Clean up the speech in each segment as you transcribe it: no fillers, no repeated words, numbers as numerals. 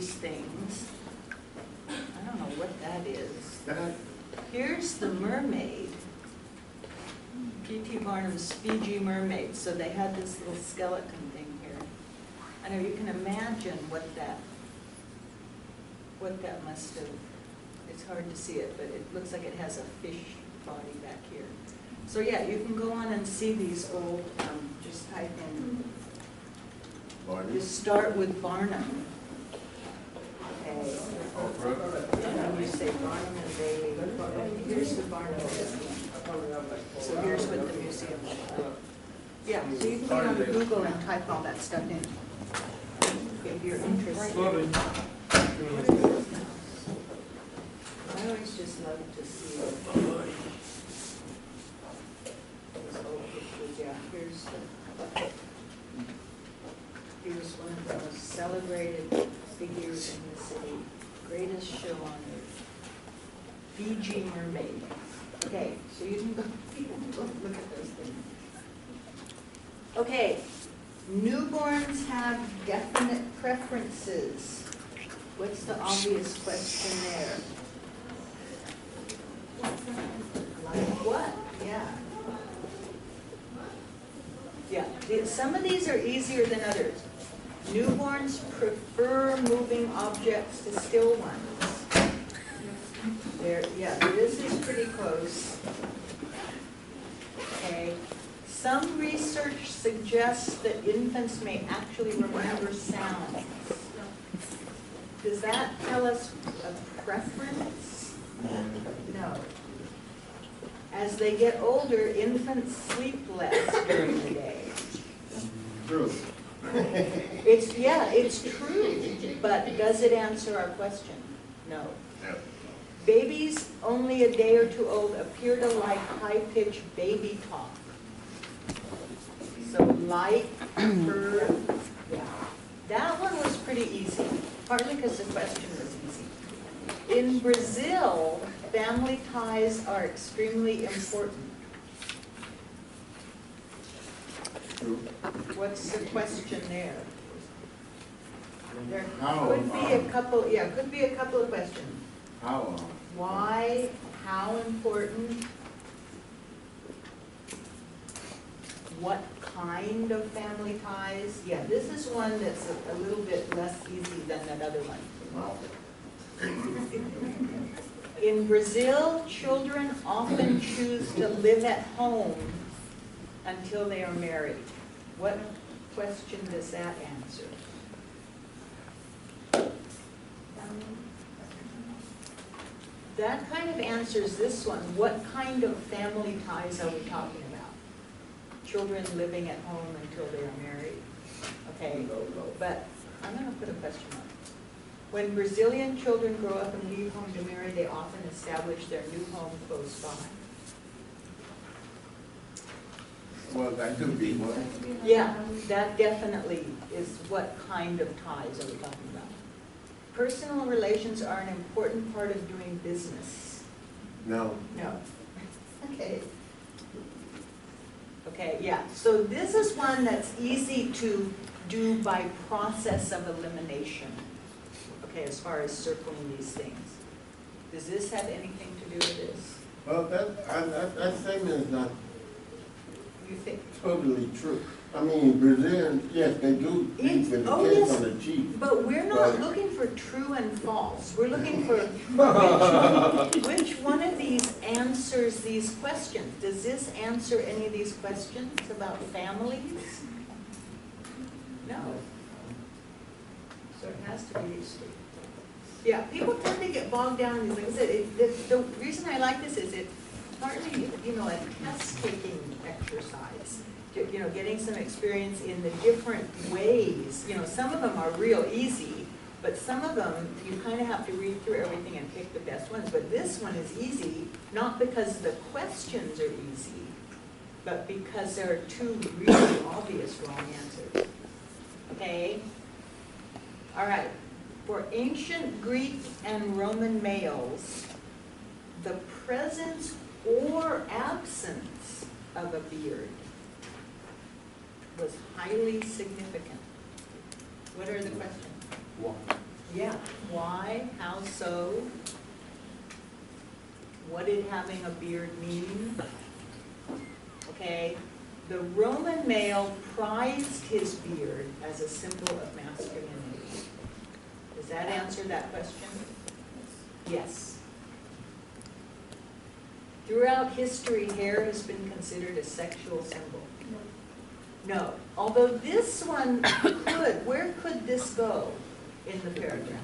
these things. I don't know what that is. That, Here's the mermaid. P.T. Barnum's Fiji Mermaid. So they had this little skeleton thing here. I know you can imagine what that must have. It's hard to see it, but it looks like it has a fish body back here. So yeah, you can go on and see these old. Just type in. Barney. You start with Barnum. Okay. And then you say Barnum and Bailey. Here's the Barnum museum. So here's what the museum is. Yeah, so you can go on Google and type all that stuff in if you're interested. I always just love to see those old pictures. Yeah, here's one of the most celebrated figures in the city. Greatest show on earth. Fiji Mermaid. Okay, so you can go look at those things. Okay, newborns have definite preferences. What's the obvious question there? Like what? Yeah. Yeah, some of these are easier than others. Newborns prefer moving objects to still ones. This is pretty close. Okay. Some research suggests that infants may actually remember sounds. Does that tell us a preference? No. As they get older, infants sleep less during the day. True. It's true, but does it answer our question? No. Yep. Babies only a day or two old appear to like high-pitched baby talk. So like, prefer, yeah. That one was pretty easy, partly because the question was easy. In Brazil, family ties are extremely important. True. What's the question there? There How, could be a couple, yeah, could be a couple of questions. How? Why? How important? What kind of family ties? Yeah, this is one that's a little bit less easy than that other one. In Brazil, children often choose to live at home until they are married. What question does that answer? That kind of answers this one. What kind of family ties are we talking about? Children living at home until they are married. Okay, but I'm going to put a question mark. When Brazilian children grow up and leave home to marry, they often establish their new home close by. Well, that could be one. Yeah, that definitely is what kind of ties are we talking about. Personal relations are an important part of doing business. No. No. Okay. Okay, yeah. So this is one that's easy to do by process of elimination. Okay, as far as circling these things. Does this have anything to do with this? Well, that statement is not You think? totally true. I mean, Brazilians, yes, they do eat with the kids on the cheek. But we're not looking for true and false. We're looking for which one of these answers these questions. Does this answer any of these questions about families? No. So it has to be these two. Yeah, people tend to get bogged down in these. Like I said, the reason I like this is it's partly, a test-taking exercise. Getting some experience in the different ways. Some of them are real easy, but some of them you kind of have to read through everything and pick the best ones. But this one is easy, not because the questions are easy, but because there are two really obvious wrong answers. Okay? All right. For ancient Greek and Roman males, the presence or absence of a beard was highly significant. What are the questions? Yeah, why, how so? What did having a beard mean? Okay, the Roman male prized his beard as a symbol of masculinity. Does that answer that question? Yes. Throughout history, hair has been considered a sexual symbol. No, although this one could, where could this go in the paragraph?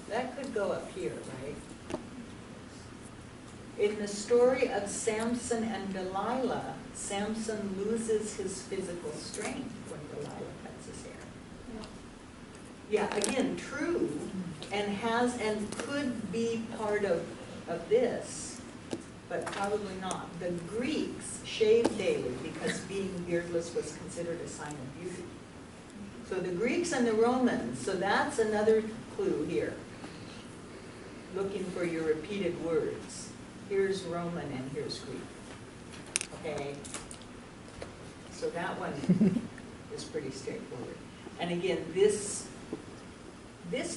That could go up here, right? In the story of Samson and Delilah, Samson loses his physical strength when Delilah cuts his hair. Yeah, again, true, and could be part of this, but probably not. The Greeks shaved daily because being beardless was considered a sign of beauty. So the Greeks and the Romans, so that's another clue here. Looking for your repeated words. Here's Roman and here's Greek. Okay? So that one is pretty straightforward. And again, this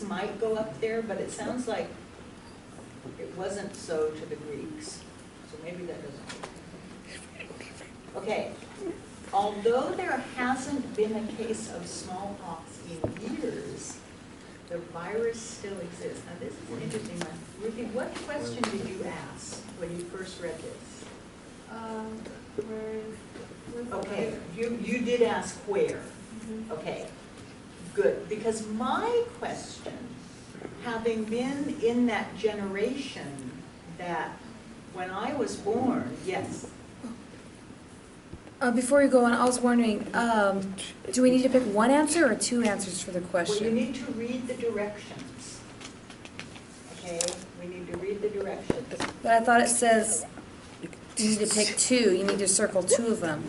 might go up there, but it sounds like it wasn't so to the Greeks. So maybe that doesn't work. Okay. Although there hasn't been a case of smallpox in years, the virus still exists. Now this is an interesting one. Ruthie, what question did you ask when you first read this? Okay, you did ask where. Okay, good. Because my question, having been in that generation that when I was born, yes. Before you go on, I was wondering, do we need to pick one answer or two answers for the Well, you question? need to read the directions. Okay, we need to read the directions. But I thought it says you need to pick two. You need to circle two of them.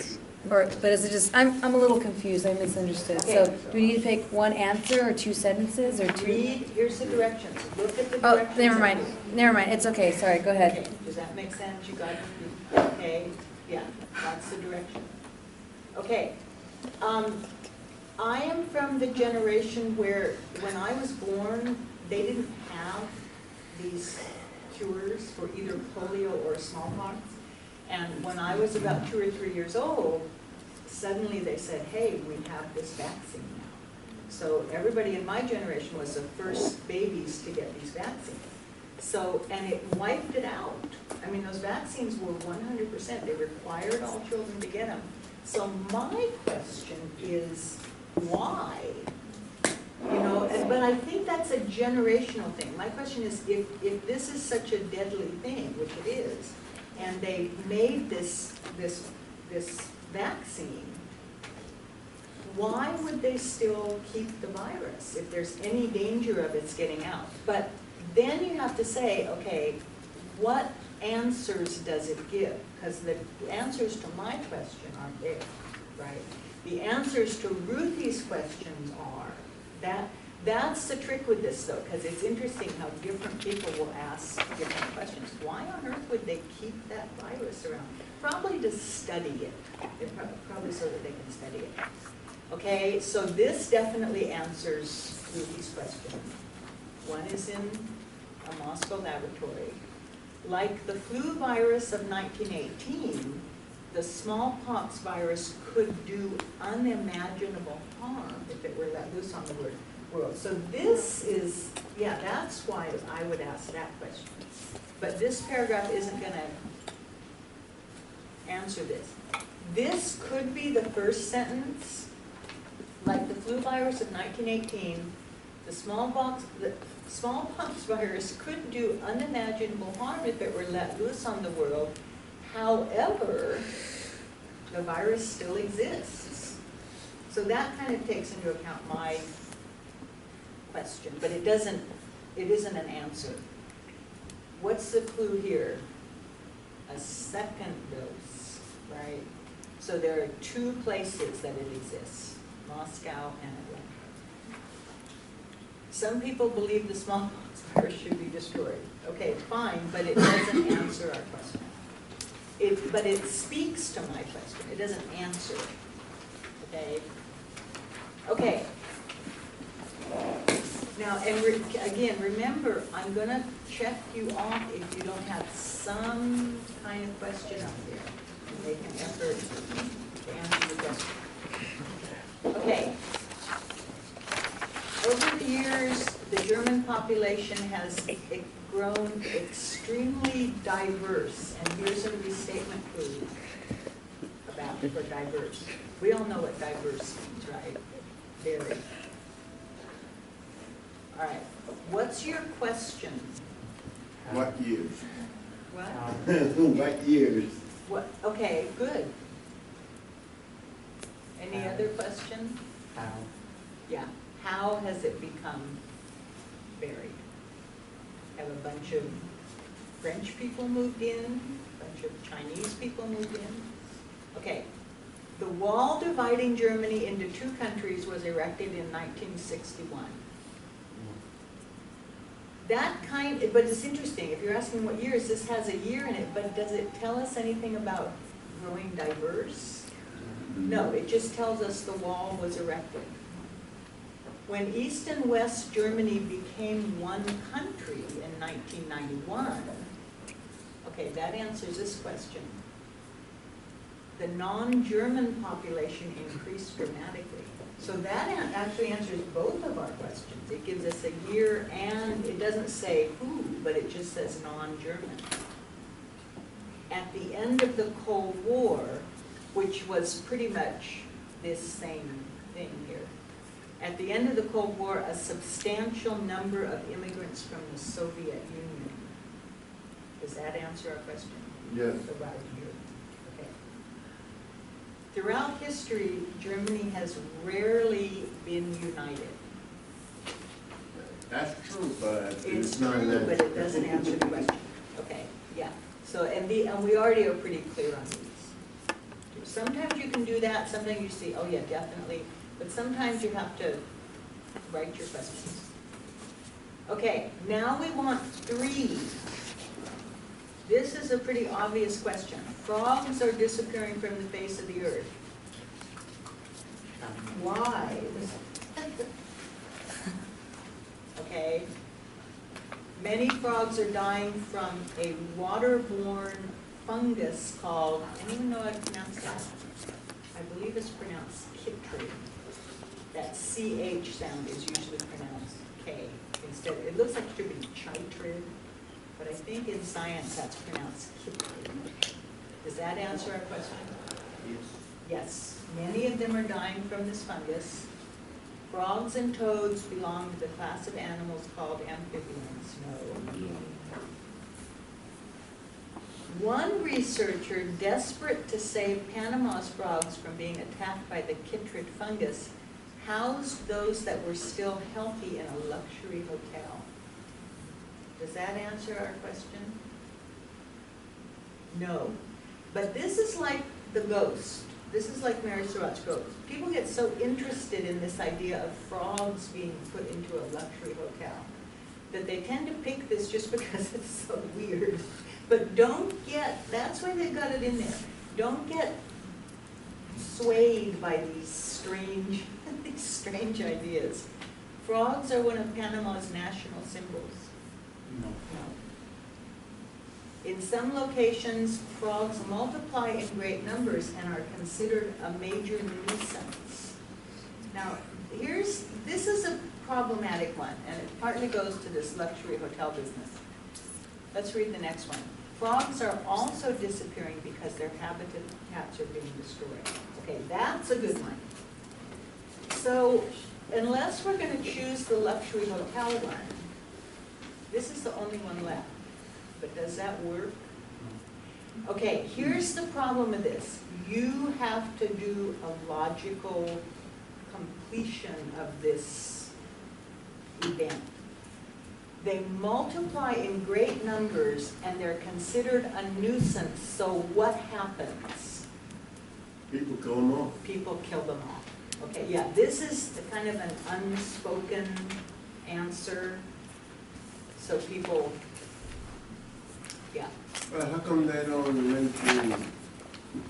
But is it just, I'm a little confused. I misunderstood. So Okay. do we need to pick one answer or two sentences or two? Read, here's the directions. Look at the Oh, directions. never mind. Never mind. It's okay. Sorry. Go ahead. Okay, does that make sense? You got it? Okay, yeah, that's the direction. Okay. I am from the generation where, when I was born, they didn't have these cures for either polio or smallpox. And when I was about 2 or 3 years old, suddenly they said, hey, we have this vaccine now. So everybody in my generation was the first babies to get these vaccines. So, and it wiped it out. I mean, those vaccines were 100%. They required all children to get them. So my question is, why? You know, but I think that's a generational thing. My question is, if this is such a deadly thing, which it is, and they made this vaccine, why would they still keep the virus if there's any danger of its getting out? But then you have to say, okay, what answers does it give? Because the answers to my question aren't there, right? The answers to Ruthie's questions are, that's the trick with this though, because it's interesting how different people will ask different questions. Why on earth would they keep that virus around? Probably to study it. Probably so that they can study it. Okay, so this definitely answers Ruthie's question. One is in a Moscow laboratory. Like the flu virus of 1918, the smallpox virus could do unimaginable harm if it were let loose on the world. So this is, yeah, that's why I would ask that question. But this paragraph isn't going to answer this. This could be the first sentence. Like the flu virus of 1918, the smallpox virus could do unimaginable harm if it were let loose on the world. However, the virus still exists. So that kind of takes into account my question, but it isn't an answer. What's the clue here? A second dose, right? So there are two places that it exists, Moscow and Atlanta. Some people believe the smallpox virus should be destroyed. Okay, fine, but it doesn't answer our question. But it speaks to my question. It doesn't answer it. Okay? Okay. Now, and again, remember, I'm gonna check you off if you don't have some kind of question up there. And make an effort to answer the question. Okay. Over the years, the German population has grown extremely diverse, and here's a restatement clue about for diverse. We all know what diverse means, right? Very. All right, what's your question? What years? What? What years? What, okay, good. Any other question? How? Yeah, how has it become varied? Have a bunch of French people moved in, a bunch of Chinese people moved in? Okay, the wall dividing Germany into two countries was erected in 1961. But it's interesting, if you're asking what years, this has a year in it, but does it tell us anything about growing diverse? No, it just tells us the wall was erected. When East and West Germany became one country in 1991, okay, that answers this question. The non-German population increased dramatically. So that actually answers both of our questions. It gives us a year and it doesn't say who, but it just says non-German. At the end of the Cold War, which was pretty much this same thing here, at the end of the Cold War, a substantial number of immigrants from the Soviet Union. Does that answer our question? Yes. About here. Okay. Throughout history, Germany has rarely been united. That's true, but It's it's not true, that. but it doesn't answer the question. Okay, yeah. So, and we already are pretty clear on these. Sometimes you can do that, sometimes you see, oh yeah, definitely, but sometimes you have to write your questions. Okay, now we want 3. This is a pretty obvious question. Frogs are disappearing from the face of the earth. Why? Okay. Many frogs are dying from a waterborne fungus called, anyone know how to pronounce that? I believe it's pronounced chytrid. That CH sound is usually pronounced K instead. It looks like it should be chytrid, but I think in science that's pronounced chytrid. Does that answer our question? Yes. Yes. Many of them are dying from this fungus. Frogs and toads belong to the class of animals called amphibians. No. One researcher, desperate to save Panama's frogs from being attacked by the chytrid fungus, housed those that were still healthy in a luxury hotel. Does that answer our question? No. But this is like the ghost. This is like Mary Surratt's ghost. People get so interested in this idea of frogs being put into a luxury hotel that they tend to pick this just because it's so weird. But don't get, that's why they've got it in there. Don't get swayed by these strange ideas. Frogs are one of Panama's national symbols. No. No. In some locations, frogs multiply in great numbers and are considered a major nuisance. Now, this is a problematic one, and it partly goes to this luxury hotel business. Let's read the next one. Frogs are also disappearing because their habitats are being destroyed. Okay, that's a good one. So, unless we're going to choose the luxury hotel one, this is the only one left. But does that work? Okay, here's the problem with this. You have to do a logical completion of this event. They multiply in great numbers and they're considered a nuisance, so what happens? People kill them off. People kill them off. Okay, yeah, this is kind of an unspoken answer, so people, yeah. Well, how come they don't make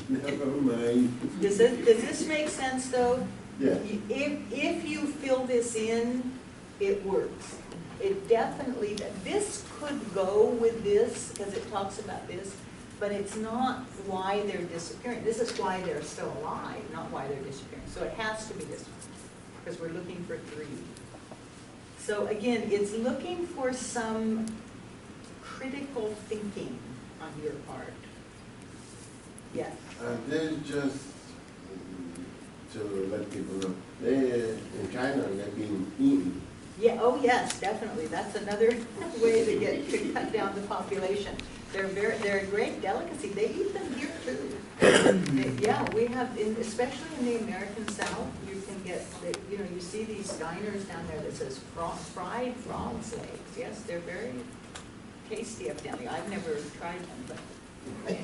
never mind. Does this make sense though? Yeah. If you fill this in, It works. It definitely, this could go with this, because it talks about this, but it's not why they're disappearing. This is why they're still alive, not why they're disappearing. So it has to be this one, because we're looking for 3. So again, it's looking for some critical thinking on your part. Yes. This is just to let people know, in China, they're being eaten. Yeah, oh yes, definitely. That's another way to cut down the population. They're a great delicacy. They eat them here too. Yeah, we have, especially in the American South, you can get, you see these diners down there that says fried frog's legs. Yes, they're very tasty evidently. I've never tried them, but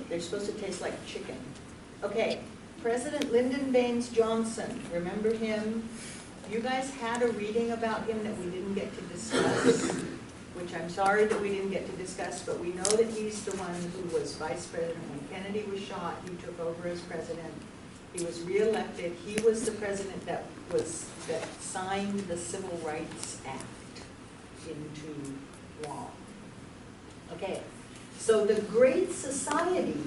they're supposed to taste like chicken. Okay, President Lyndon Baines Johnson, remember him? You guys had a reading about him that we didn't get to discuss, which I'm sorry that we didn't get to discuss, but we know that he's the one who was vice president when Kennedy was shot. He took over as president. He was reelected. He was the president that signed the Civil Rights Act into law. Okay, so the Great Society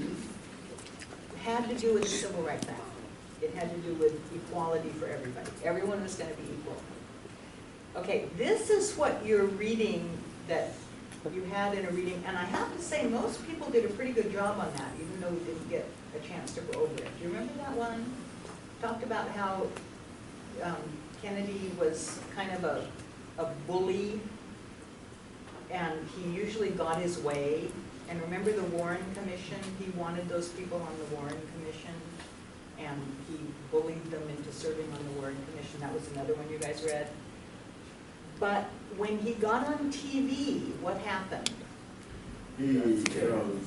had to do with the Civil Rights Act. It had to do with equality for everybody. Everyone was going to be equal. Okay, this is what you're reading that you had in a reading, and I have to say most people did a pretty good job on that, even though we didn't get a chance to go over it. Do you remember that one? Talked about how Kennedy was kind of a bully, and he usually got his way. And remember the Warren Commission? He wanted those people on the Warren Commission, and he bullied them into serving on the Warren Commission. That was another one you guys read. But when he got on TV, what happened? He couldn't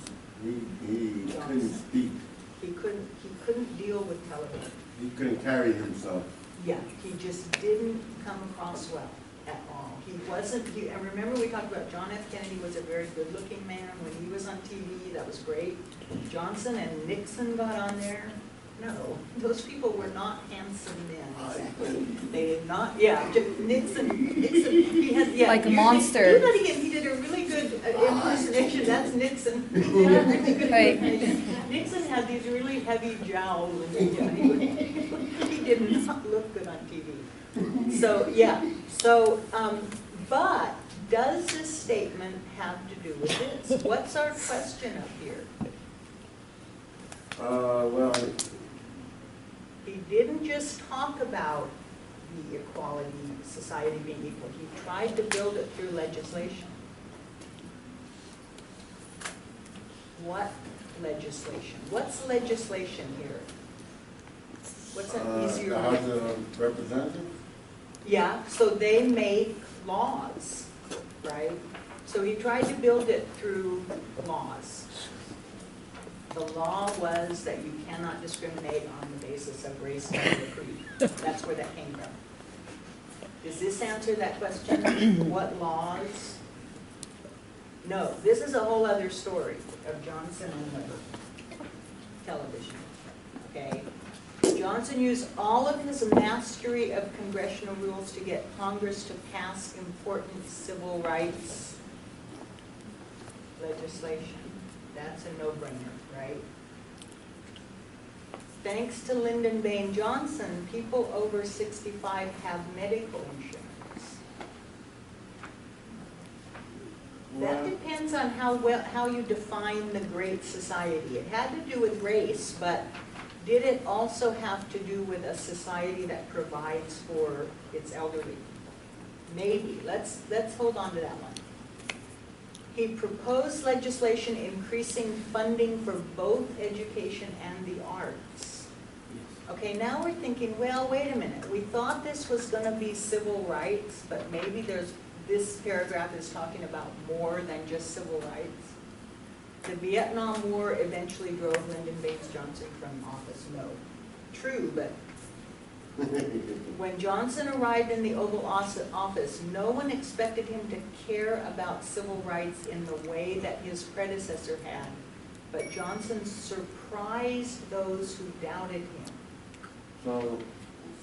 speak. He couldn't deal with television. He couldn't carry himself. Yeah, he just didn't come across well at all. He wasn't, and remember we talked about John F. Kennedy was a very good-looking man when he was on TV. That was great. Johnson and Nixon got on there. No, those people were not handsome men, exactly. They did not, yeah, Nixon, he had, yeah. Like a monster. Do that again, he did a really good impersonation, that's Nixon. He did a really good Right. impersonation. Nixon had these really heavy jowls, and he did not look good on TV. So, yeah, so, but does this statement have to do with this? What's our question up here? Well, He didn't just talk about the equality, society being equal. He tried to build it through legislation. What legislation? What's legislation here? What's an easier? The House of Representatives? Yeah, so they make laws, right? So he tried to build it through laws. The law was that you cannot discriminate on the basis of race, color, or creed. That's where that came from. Does this answer that question? What laws? No, this is a whole other story of Johnson on the television, okay? Johnson used all of his mastery of congressional rules to get Congress to pass important civil rights legislation. That's a no-brainer, right? Thanks to Lyndon Baines Johnson, people over 65 have medical insurance. That depends on how you define the Great Society. It had to do with race, but did it also have to do with a society that provides for its elderly? Maybe. Let's hold on to that one. He proposed legislation increasing funding for both education and the arts. Okay, now we're thinking, well, wait a minute. We thought this was going to be civil rights, but maybe this paragraph is talking about more than just civil rights. The Vietnam War eventually drove Lyndon Baines Johnson from office. No. True, but when Johnson arrived in the Oval Office, no one expected him to care about civil rights in the way that his predecessor had. But Johnson surprised those who doubted him. So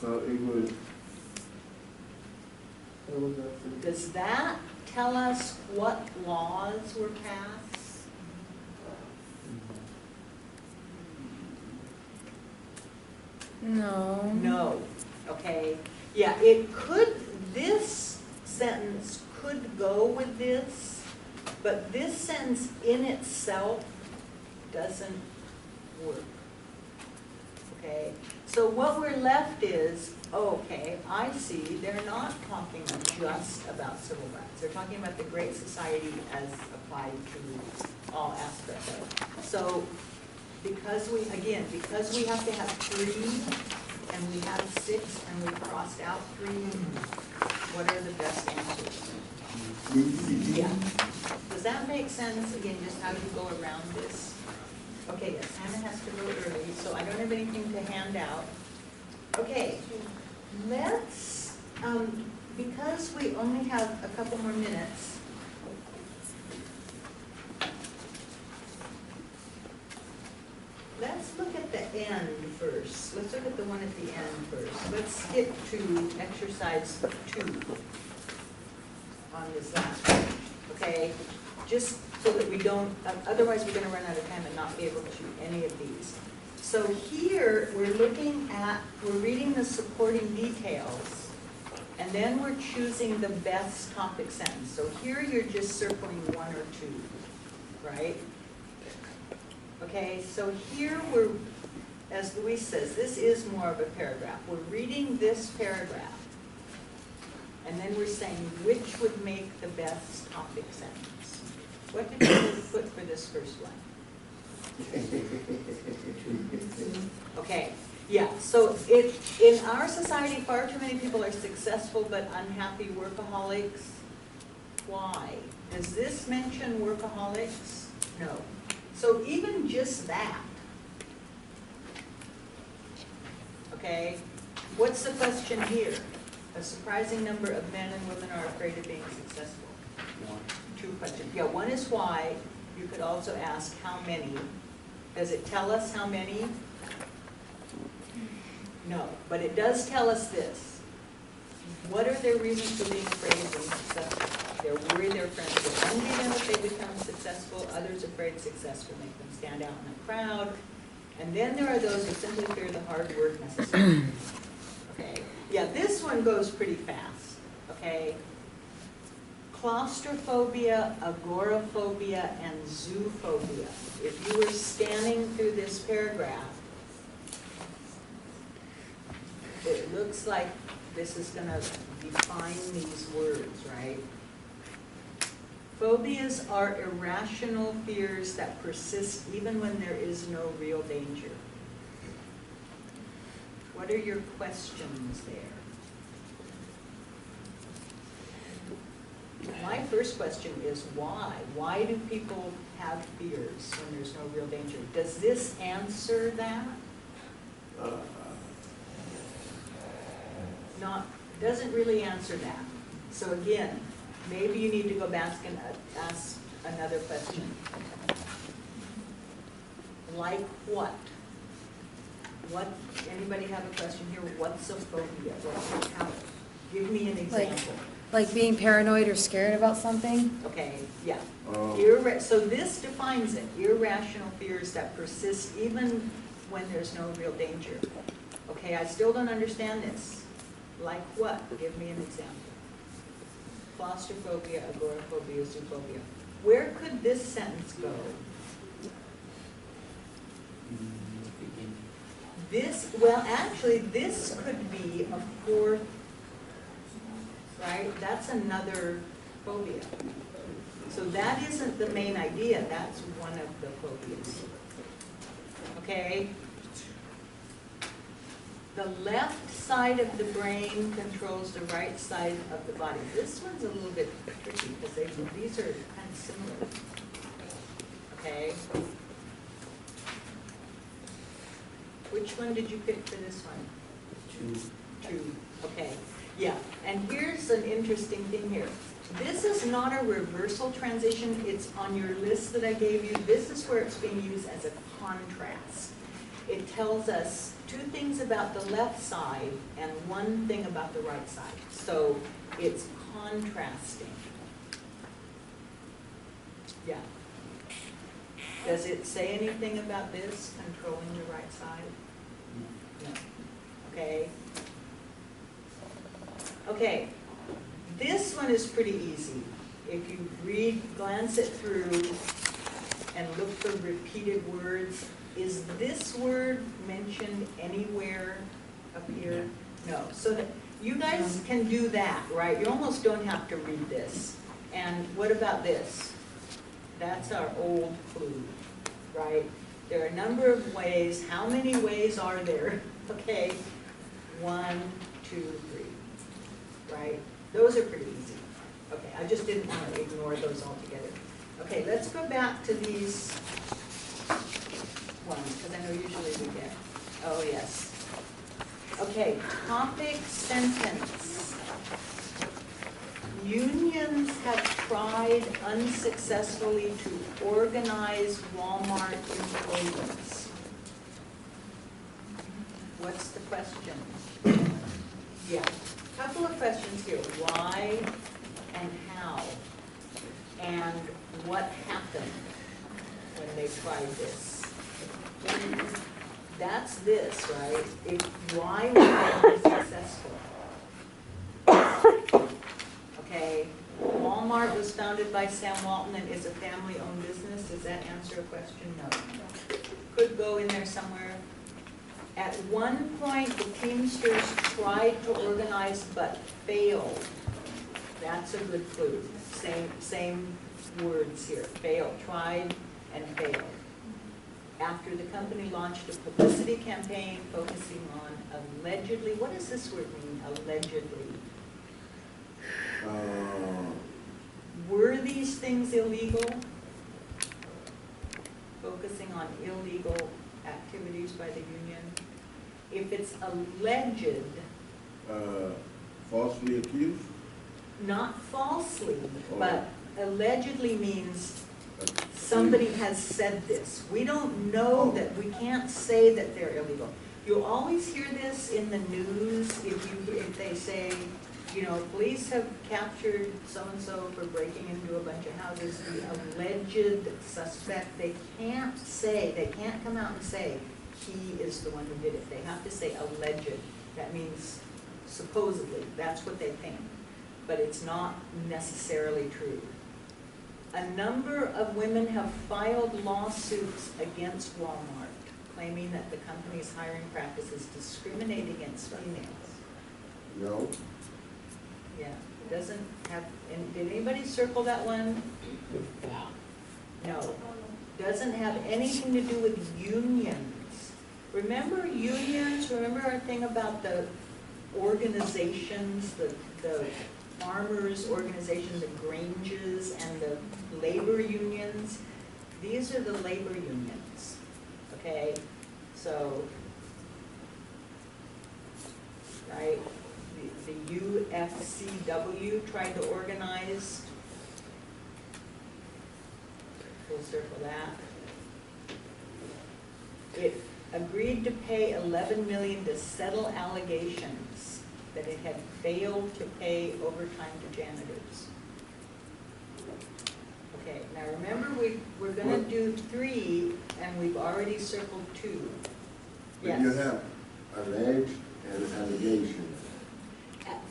it was Does that tell us what laws were passed? No. No, okay. Yeah, it could, this sentence could go with this, but this sentence in itself doesn't work. Okay, so what we're left is, okay, I see, they're not talking just about civil rights. They're talking about the Great Society as applied to all aspects of it. So because we, again, because we have to have 3 and we have 6 and we crossed out 3, what are the best answers? Yeah. Does that make sense? Again, just how you go around this? Okay, yes, Hannah has to go early, so I don't have anything to hand out. Okay, let's, because we only have a couple more minutes, let's look at the end first. Let's look at the one at the end first. Let's skip to exercise 2 on this last page, okay? Just so that we don't, otherwise we're gonna run out of time and not be able to do any of these. So here, we're looking at, we're reading the supporting details, and then we're choosing the best topic sentence. So here you're just circling 1 or 2, right? Okay, so here we're, as Luis says, this is more of a paragraph. We're reading this paragraph, and then we're saying which would make the best topic sentence. What did you put for this first one? Okay, yeah, so in our society, far too many people are successful but unhappy workaholics. Why? Does this mention workaholics? No. So even just that, okay, what's the question here? A surprising number of men and women are afraid of being successful. 2 questions. Yeah, one is why. You could also ask how many. Does it tell us how many? No, but it does tell us this. What are their reasons for being afraid of being successful? They're worried their friends will envy them if they become successful. Others afraid success will make them stand out in a crowd. And then there are those who simply fear the hard work necessary. Okay, yeah, this one goes pretty fast. Okay, claustrophobia, agoraphobia, and zoophobia. If you were scanning through this paragraph, it looks like this is going to define these words, right? Phobias are irrational fears that persist even when there is no real danger. What are your questions there? My first question is why? Why do people have fears when there's no real danger? Does this answer that? Doesn't really answer that. So again, maybe you need to go back and ask another question. Like what? What? Anybody have a question here? What's a phobia? Give me an example. Like being paranoid or scared about something? Okay, yeah. So this defines it. Irrational fears that persist even when there's no real danger. Okay, I still don't understand this. Like what? Give me an example. Claustrophobia, agoraphobia, zoophobia. Where could this sentence go? This, well, actually, this could be a 4th, right? That's another phobia. So that isn't the main idea. That's one of the phobias. Okay? The left side of the brain controls the right side of the body. This one's a little bit tricky because these are kind of similar. Okay? Which one did you pick for this one? 2. Okay. Yeah. And here's an interesting thing here. This is not a reversal transition. It's on your list that I gave you. This is where it's being used as a contrast. it tells us 2 things about the left side and 1 thing about the right side. So it's contrasting. Yeah. Does it say anything about this, controlling the right side? No. Okay. Okay. This one is pretty easy. If you glance it through and look for repeated words, is this word mentioned anywhere up here? No. So that you guys can do that, right? You almost don't have to read this. And what about this? That's our old clue, right? There are a number of ways. How many ways are there? Okay, 1, 2, 3, right? Those are pretty easy. Okay, I just didn't want to ignore those altogether. Okay, let's go back to these ones, because I know usually we get, oh yes. Okay, topic sentence. Unions have tried unsuccessfully to organize Walmart employees. What's the question? Yeah, couple of questions here. Why and how? And what happened when they tried this? That's this, right? Why were they unsuccessful? Okay, Walmart was founded by Sam Walton and is a family-owned business. Does that answer a question? No. Could go in there somewhere. At one point, the Teamsters tried to organize but failed. That's a good clue. Same words here. Failed, tried, and failed. After the company launched a publicity campaign focusing on allegedly, what does this word mean, allegedly? Were these things illegal? Focusing on illegal activities by the union. If it's alleged, falsely accused? not falsely, but allegedly means somebody has said this. We don't know that, we can't say that they're illegal. You'll always hear this in the news if they say, you know, police have captured so-and-so for breaking into a bunch of houses. The alleged suspect, they can't come out and say he is the one who did it. They have to say alleged. That means supposedly, that's what they think. But it's not necessarily true. A number of women have filed lawsuits against Walmart, claiming that the company's hiring practices discriminate against females. No. Yeah, it doesn't have, and did anybody circle that one? No. Doesn't have anything to do with unions. Remember unions? Remember our thing about the organizations, the farmers' organization, the Granges, and the labor unions? These are the labor unions, okay? So, right, the UFCW tried to organize, we'll circle that. It agreed to pay $11 million to settle allegations that it had failed to pay overtime to janitors. Okay, now remember we're gonna do 3 and we've already circled 2. But Yes. you have alleged and allegation.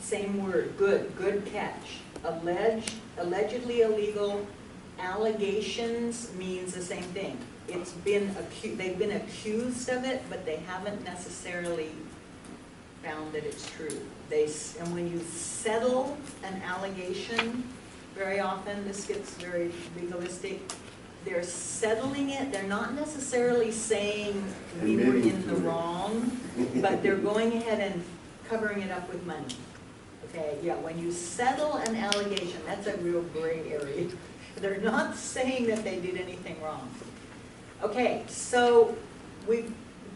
Same word, good catch. Allegedly illegal, allegations means the same thing. It's been they've been accused of it, but they haven't necessarily found that it's true. And when you settle an allegation, very often, this gets very legalistic, they're settling it, they're not necessarily saying we were in the wrong, but they're going ahead and covering it up with money. Okay, yeah, when you settle an allegation, that's a real gray area. They're not saying that they did anything wrong. Okay, so we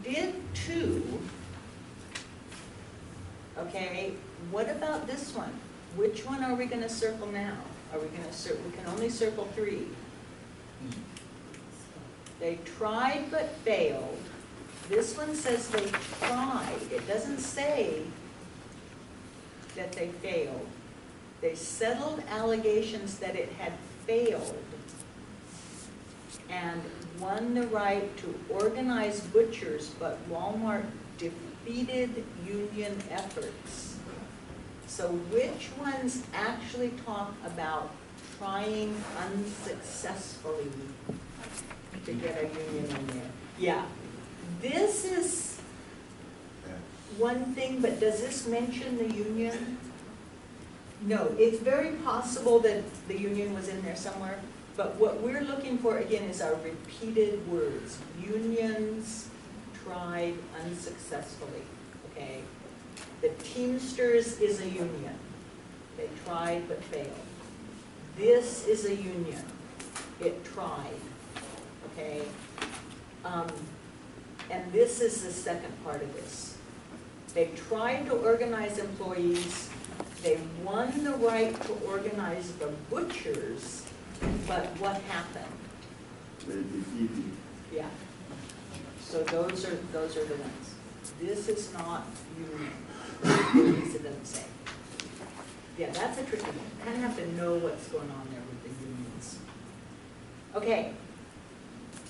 did 2. Okay, what about this one? Which one are we going to circle now? Are we going to circle? We can only circle 3. They tried but failed. This one says they tried. It doesn't say that they failed. They settled allegations that it had failed and won the right to organize butchers, but Walmart defeated union efforts. So which ones actually talk about trying unsuccessfully to get a union in there? Yeah, this is one thing, but does this mention the union? No, it's very possible that the union was in there somewhere, but what we're looking for, again, is our repeated words. Unions tried unsuccessfully, okay? The Teamsters is a union. They tried but failed. This is a union. It tried, okay? And this is the second part of this. They tried to organize employees. They won the right to organize the butchers, but what happened? They defeated. Yeah. So those are the ones. This is not union. At least it doesn't say. Yeah, that's a tricky one. Kind of have to know what's going on there with the unions. Okay.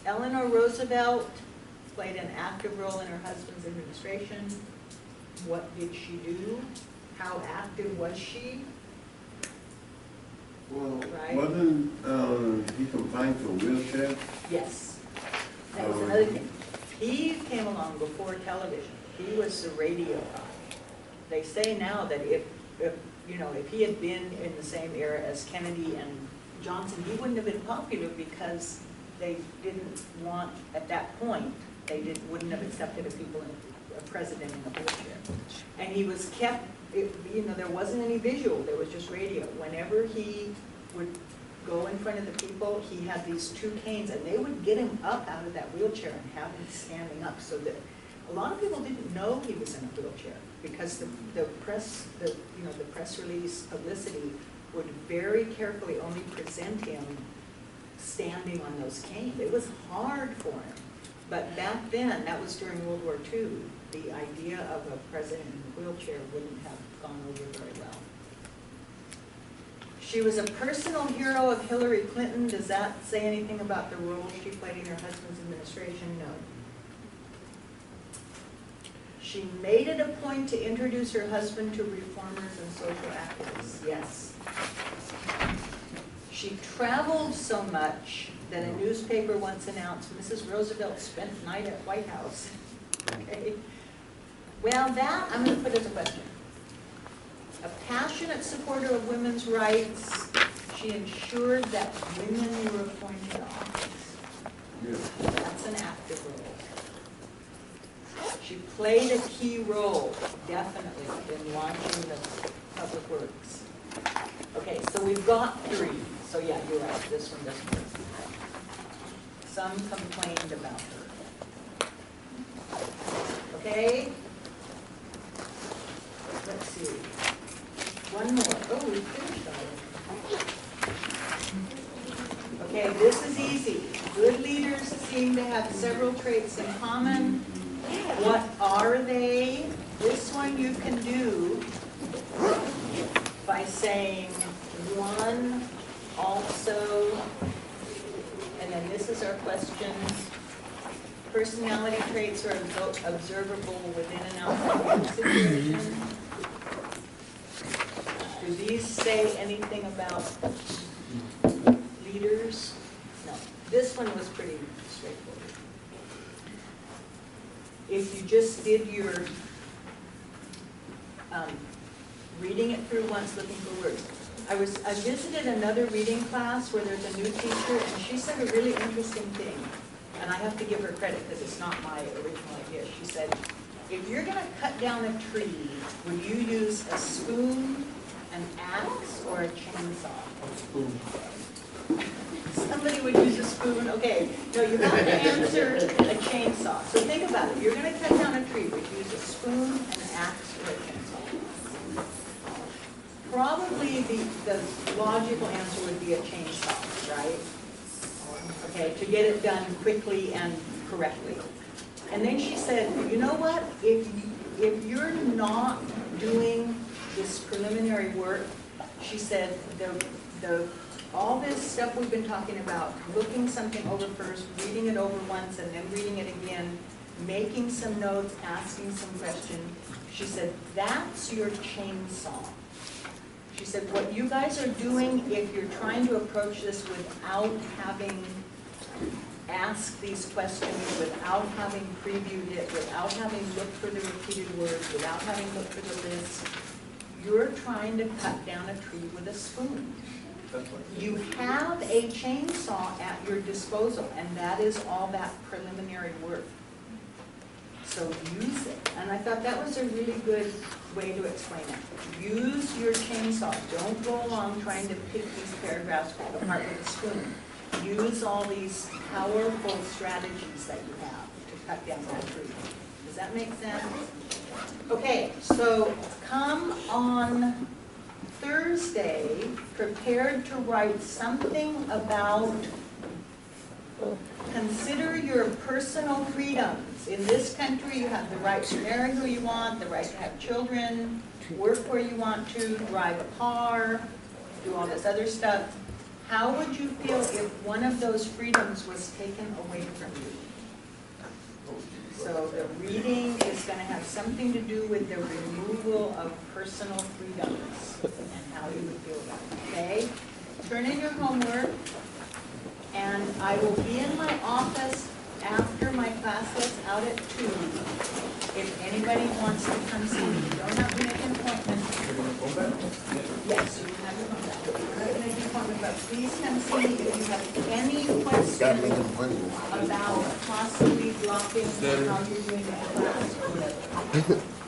Eleanor Roosevelt played an active role in her husband's administration. What did she do? How active was she? Well, Right. wasn't he confined to a wheelchair? Yes. That was another thing. He came along before television. He was the radio guy. They say now that if he had been in the same era as Kennedy and Johnson, he wouldn't have been popular because they didn't want, at that point, wouldn't have accepted a president in a wheelchair. And he was kept, there wasn't any visual, there was just radio. Whenever he would go in front of the people, he had these two canes, and they would get him up out of that wheelchair and have him standing up, so that a lot of people didn't know he was in a wheelchair because the press release publicity would very carefully only present him standing on those canes. It was hard for him. But back then, that was during World War II, the idea of a president in a wheelchair wouldn't have gone over very well. She was a personal hero of Hillary Clinton. Does that say anything about the role she played in her husband's administration? No. She made it a point to introduce her husband to reformers and social activists. Yes. She traveled so much that a newspaper once announced, Mrs. Roosevelt spent the night at White House. Okay. Well, that I'm going to put as a question. A passionate supporter of women's rights, she ensured that women were appointed to office. Yes. That's an active role. She played a key role, definitely, in launching the public works. Okay, so we've got 3. So yeah, you're right, this one doesn't work. Some complained about her. Okay? Let's see. One more. Oh, we finished already. Okay, this is easy. Good leaders seem to have several traits in common. What are they? This one you can do by saying one, also, and then this is our questions. Personality traits are observable within an outside situation. Do these say anything about leaders? No. This one was pretty straightforward. If you just did your reading it through once, looking for words. I visited another reading class where there's a new teacher, and she said a really interesting thing. And I have to give her credit because it's not my original idea. She said, if you're going to cut down a tree, would you use a spoon, an axe, or a chainsaw? A spoon. Somebody would use a spoon. Okay, no, you have to answer a chainsaw. So think about it. You're going to cut down a tree. Would you use a spoon, an axe, or a chainsaw? Probably the logical answer would be a chainsaw, right? Okay, to get it done quickly and correctly. And then she said, you know what, if you're not doing this preliminary work, she said, all this stuff we've been talking about, looking something over first, reading it over once and then reading it again, making some notes, asking some questions, she said, that's your chainsaw. She said, what you guys are doing, if you're trying to approach this without having asked these questions, without having previewed it, without having looked for the repeated words, without having looked for the list, you're trying to cut down a tree with a spoon. You have a chainsaw at your disposal, and that is all that preliminary work. So use it. And I thought that was a really good way to explain it. Use your chainsaw. Don't go along trying to pick these paragraphs apart with a spoon. Use all these powerful strategies that you have to cut down that tree. Does that make sense? Okay, so come on Thursday prepared to write something about consider your personal freedoms. In this country, you have the right to marry who you want, the right to have children, work where you want to, drive a car, do all this other stuff. How would you feel if one of those freedoms was taken away from you? So the reading is going to have something to do with the removal of personal freedoms and how you would feel about it. Okay? Turn in your homework, and I will be in my office after my class gets out at 2. If anybody wants to come see me, you don't have to make an appointment. Yes, you can have your phone back. You don't have to make an appointment, but please come see me if you have any questions about possibly dropping how you're doing the class or whatever.